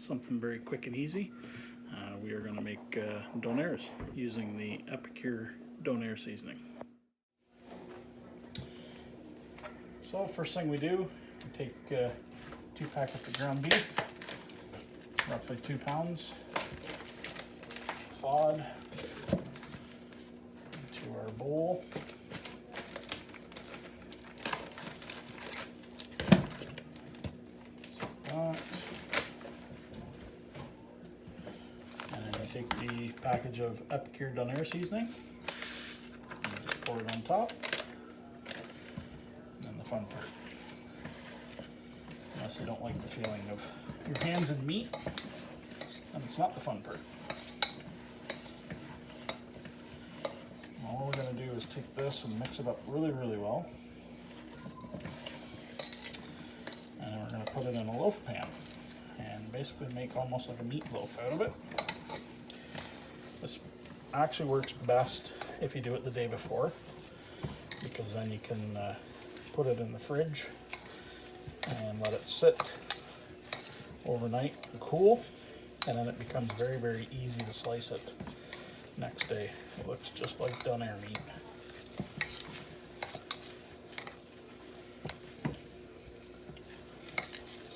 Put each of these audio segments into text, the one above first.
something very quick and easy. We are going to make Donairs using the Epicure Donair seasoning. So first thing we do, we take 2 packets of ground beef, roughly 2 pounds, thawed into our bowl. Like that. And then we take the package of Epicure Donair seasoning and just pour it on top. Fun part. Unless you don't like the feeling of your hands in meat, then it's not the fun part. All we're going to do is take this and mix it up really, really well. And then we're going to put it in a loaf pan and basically make almost like a meatloaf out of it. This actually works best if you do it the day before, because then you can put it in the fridge and let it sit overnight and cool, and then it becomes very, very easy to slice it next day. It looks just like Donair meat.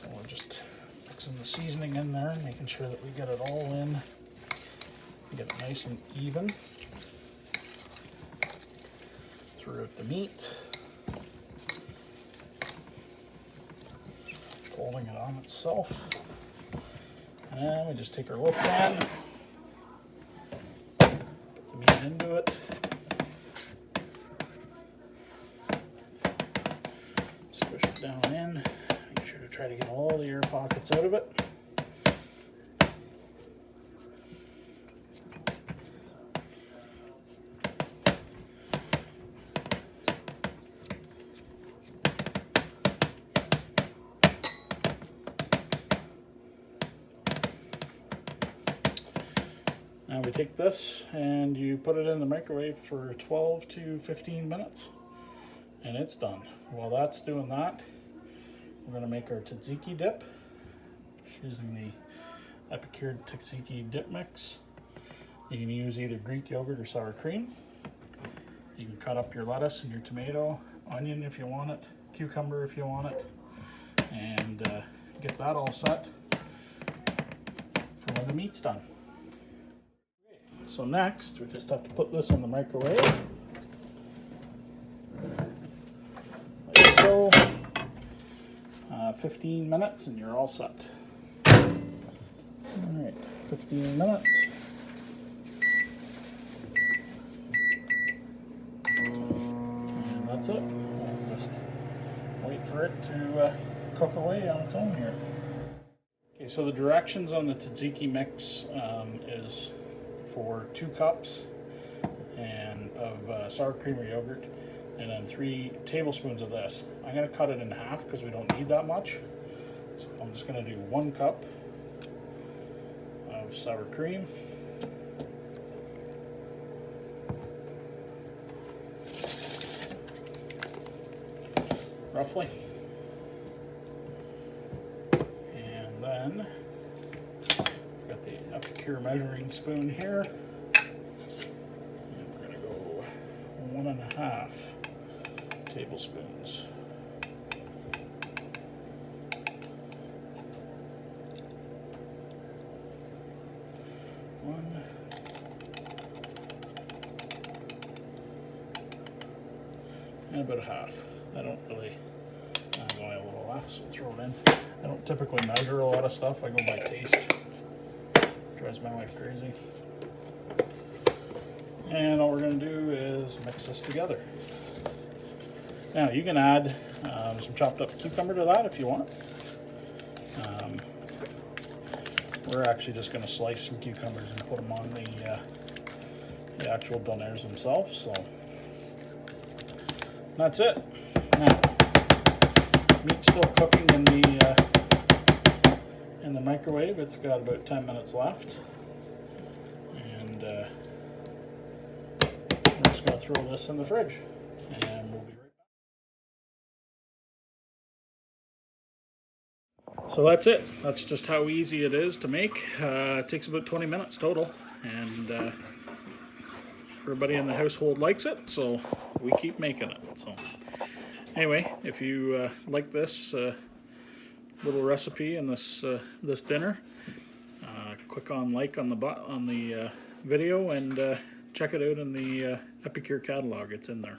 So we're just mixing the seasoning in there, making sure that we get it all in, get it nice and even throughout the meat. Folding it on itself, and we just take our loaf pan, put the meat into it, squish it down in, make sure to try to get all the air pockets out of it. Now we take this and you put it in the microwave for 12 to 15 minutes and it's done. While that's doing that, we're going to make our tzatziki dip using the Epicure Tzatziki Dip mix. You can use either Greek yogurt or sour cream. You can cut up your lettuce and your tomato, onion if you want it, cucumber if you want it, and get that all set for when the meat's done. So next, we just have to put this in the microwave, like so, 15 minutes and you're all set. Alright, 15 minutes. And that's it. We'll just wait for it to cook away on its own here. Okay, so the directions on the tzatziki mix is for 2 cups and of sour cream or yogurt, and then 3 tablespoons of this. I'm going to cut it in half because we don't need that much. So I'm just going to do 1 cup of sour cream, roughly, and then got the Epicure measuring spoon here, and we're going to go 1.5 tablespoons. One. And about a half. I don't really, I'm going a little less, so throw it in. I don't typically measure a lot of stuff, I go by taste. Drives my wife crazy. And all we're going to do is mix this together. Now you can add some chopped up cucumber to that if you want. We're actually just going to slice some cucumbers and put them on the actual Donairs themselves. So that's it. Now, meat's still cooking in the microwave. It's got about 10 minutes left, and we're just going to throw this in the fridge, and we'll be right back. So that's it. That's just how easy it is to make. It takes about 20 minutes total, and everybody in the household likes it, so we keep making it. So anyway, if you like this little recipe and this this dinner, click on like on the video and check it out in the Epicure catalog. It's in there.